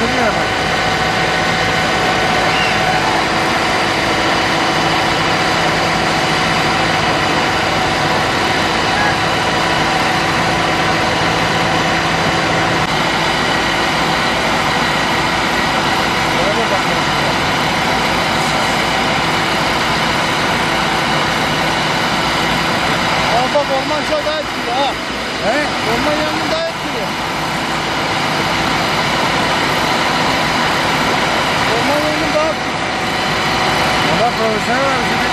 ısınıyor bak. Bak orman çok daha etkili ha. He? Orman yangını daha etkili. Orman yangını daha etkili. Allah profesyonel var.